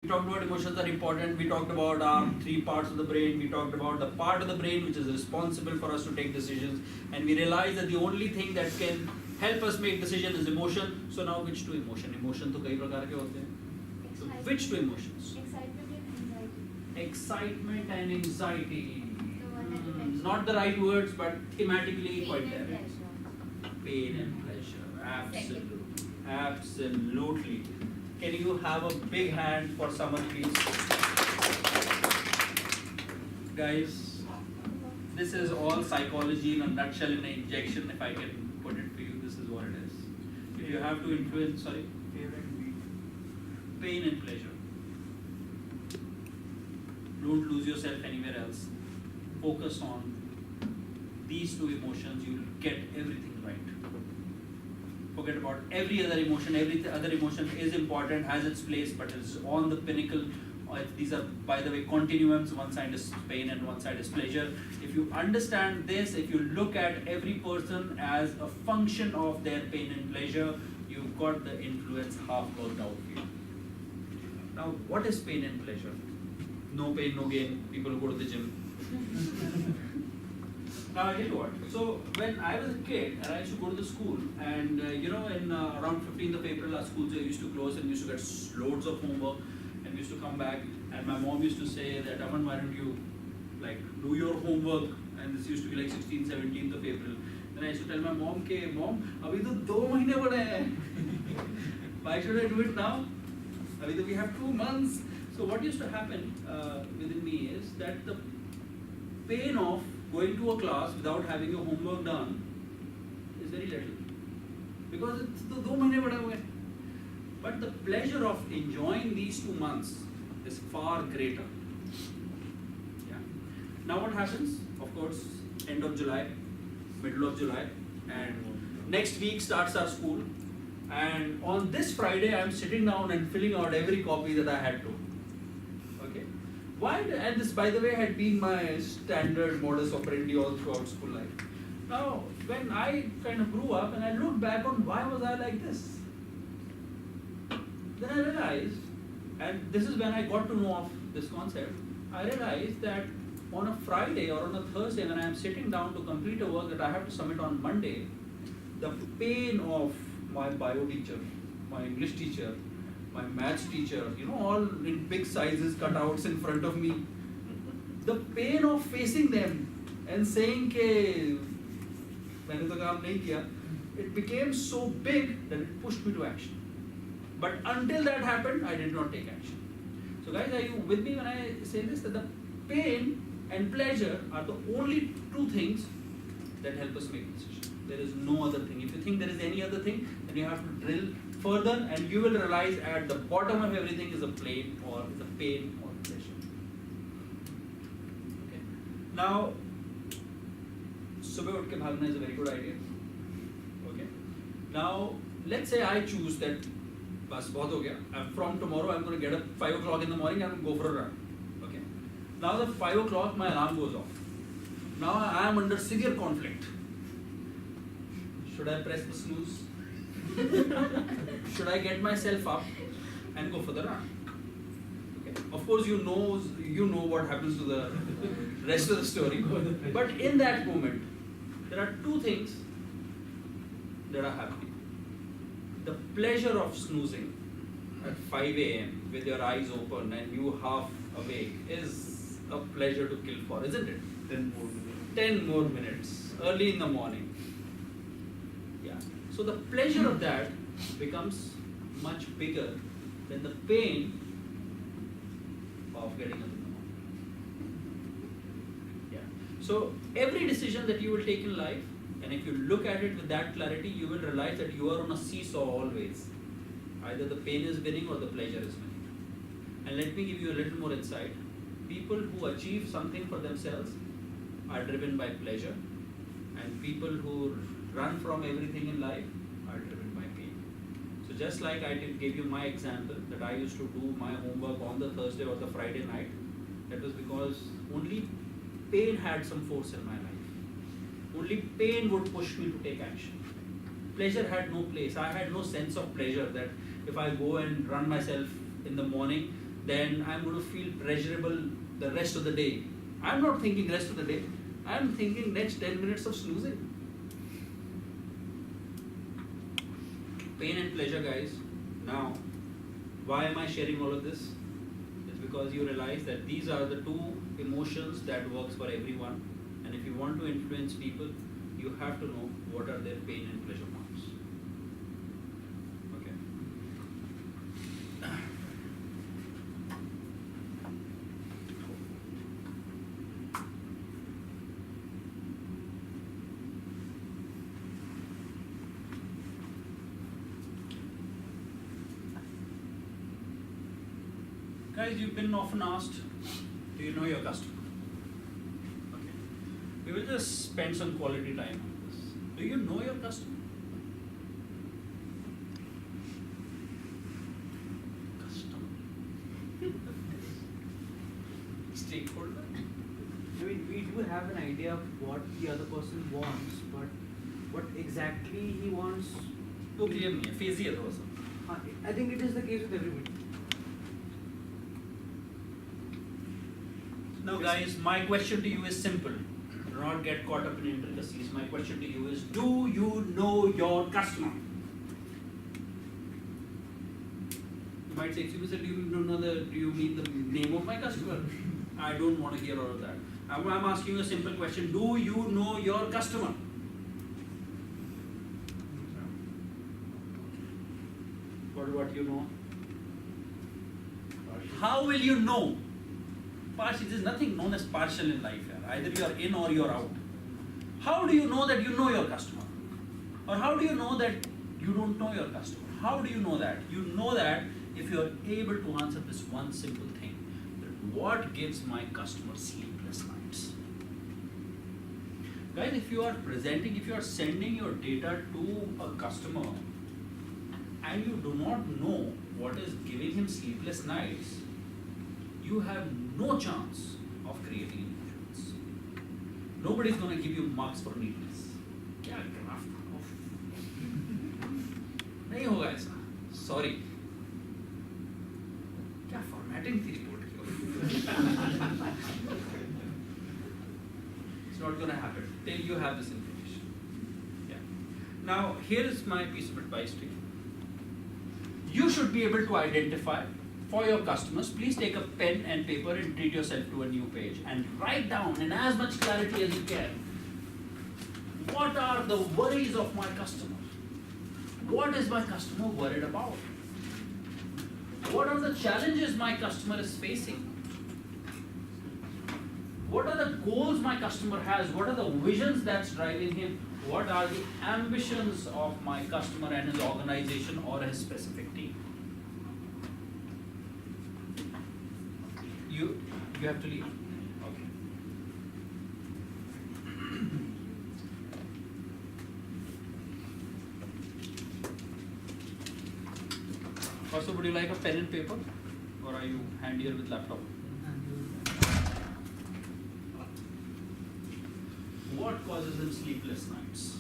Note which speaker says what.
Speaker 1: We talked about emotions are important. We talked about our three parts of the brain. We talked about the part of the brain which is responsible for us to take decisions. And we realized that the only thing that can help us make decisions is emotion. So now which two emotion? Emotion तो कई प्रकार के होते हैं. So which two emotions?
Speaker 2: Excitement and anxiety.
Speaker 1: Excitement and anxiety.
Speaker 2: The one that you mentioned.
Speaker 1: Not the right words, but thematically
Speaker 2: Pain
Speaker 1: quite
Speaker 2: and
Speaker 1: there.
Speaker 2: pleasure.
Speaker 1: Pain and pleasure. Absolutely. Absolutely. Can you have a big hand for someone, please? Guys, this is all psychology in a nutshell, in an injection. If I can put it for you, this is what it is. If you have to influence, sorry, pain and pleasure. Don't lose yourself anywhere else. Focus on these two emotions. You'll get everything right. Forget about every other emotion. Every other emotion is important, has its place, but it's on the pinnacle. These are, by the way, continuums. One side is pain and one side is pleasure. If you understand this, if you look at every person as a function of their pain and pleasure, you've got the influence half worked out for you. Now, what is pain and pleasure? No pain, no gain. People who go to the gym. Now I'll tell you what. So when I was a kid and I used to go to the school, and in around 15th of April our schools used to close and we used to get loads of homework, and we used to come back and my mom used to say that, Aman, why don't you do your homework? And this used to be like 16th, 17th of April. Then I used to tell my mom, Mom, abhi to 2 mahine bade hain. Why should I do it now? Abhi to we have 2 months. So what used to happen within me is that the pain of going to a class without having your homework done is very little, because it's the 2 mahine bada hua hai. But the pleasure of enjoying these 2 months is far greater. Yeah. Now what happens? Of course, end of July, middle of July, and next week starts our school. And on this Friday, I'm sitting down and filling out every copy that I had to. Okay. Why? And this, by the way, had been my standard modus operandi all throughout school life. Now, when I kind of grew up and I looked back on why was I like this, then I realized, and this is when I got to know of this concept, I realized that on a Friday or on a Thursday when I am sitting down to complete a work that I have to submit on Monday, the pain of my bio teacher, my English teacher, my maths teacher, all in big sizes cutouts in front of me, the pain of facing them and saying ke maine to kaam nahi kiya, it became so big that it pushed me to action. But until that happened, I did not take action. So guys, are you with me when I say this? That the pain and pleasure are the only two things that help us make decisions. There is no other thing. If you think there is any other thing, then you have to drill further, and you will realize at the bottom of everything is a pain or pleasure. Okay. Now, subah utھ ke bhagna is a very good idea. Okay. Now, let's say I choose that, bas bahut ho gaya. From tomorrow, I'm going to get up 5 o'clock in the morning and go for a run. Okay. Now, the 5 o'clock, my alarm goes off. Now, I am under severe conflict. Should I press the snooze? Should I get myself up and go for the run? Okay. Of course, you know what happens to the rest of the story. But in that moment, there are two things that are happening. The pleasure of snoozing at 5 a.m. with your eyes open and you half awake is a pleasure to kill for, isn't it?
Speaker 3: 10 more minutes.
Speaker 1: 10 more minutes, early in the morning. Yeah. So the pleasure of that becomes much bigger than the pain of getting up in the morning. Yeah. So every decision that you will take in life, and if you look at it with that clarity, you will realize that you are on a seesaw always. Either the pain is winning or the pleasure is winning. And let me give you a little more insight. People who achieve something for themselves are driven by pleasure, and people who run from everything in life are driven by pain. So just like I gave you my example that I used to do my homework on the Thursday or the Friday night, that was because only pain had some force in my life. Only pain would push me to take action. Pleasure had no place. I had no sense of pleasure that if I go and run myself in the morning, then I'm going to feel pleasurable the rest of the day. I'm not thinking rest of the day. I'm thinking next 10 minutes of snoozing. Pain and pleasure, guys. Now, why am I sharing all of this? It's because you realize that these are the two emotions that works for everyone. And if you want to influence people, you have to know what are their pain and pleasure points. Okay. Guys, you've been often asked, do you know your customer? Okay. We will just spend some quality time on this. Do you know your customer? Customer. Stakeholder.
Speaker 3: I mean, we do have an idea of what the other person wants, but what exactly he wants.
Speaker 1: तो clear नहीं है, phasey है थोड़ा सा.
Speaker 3: I think it is the case with everybody.
Speaker 1: Now guys, my question to you is simple. Do not get caught up in intricacies. My question to you is, do you know your customer? You might say, excuse me, sir, do you mean the name of my customer? I don't want to hear all of that. I'm asking you a simple question. Do you know your customer? What you know? How will you know? Partial, there's nothing known as partial in life. Either you are in or you are out. How do you know that you know your customer? Or how do you know that you don't know your customer? How do you know that? You know that if you are able to answer this one simple thing. That what gives my customer sleepless nights? Guys, if you are sending your data to a customer and you do not know what is giving him sleepless nights, you have no chance of creating influence. Nobody is going to give you marks for neatness. क्या graph था? नहीं होगा ऐसा. Sorry. क्या formatting थी report की? It's not going to happen till you have this information. Yeah. Now here is my piece of advice to you. You should be able to identify for your customers. Please take a pen and paper and treat yourself to a new page and write down in as much clarity as you can. What are the worries of my customer? What is my customer worried about? What are the challenges my customer is facing? What are the goals my customer has? What are the visions that's driving him? What are the ambitions of my customer and his organization or his specific team? You have to leave? Okay. Also, would you like a pen and paper? Or are you handier with laptop? What causes him sleepless nights?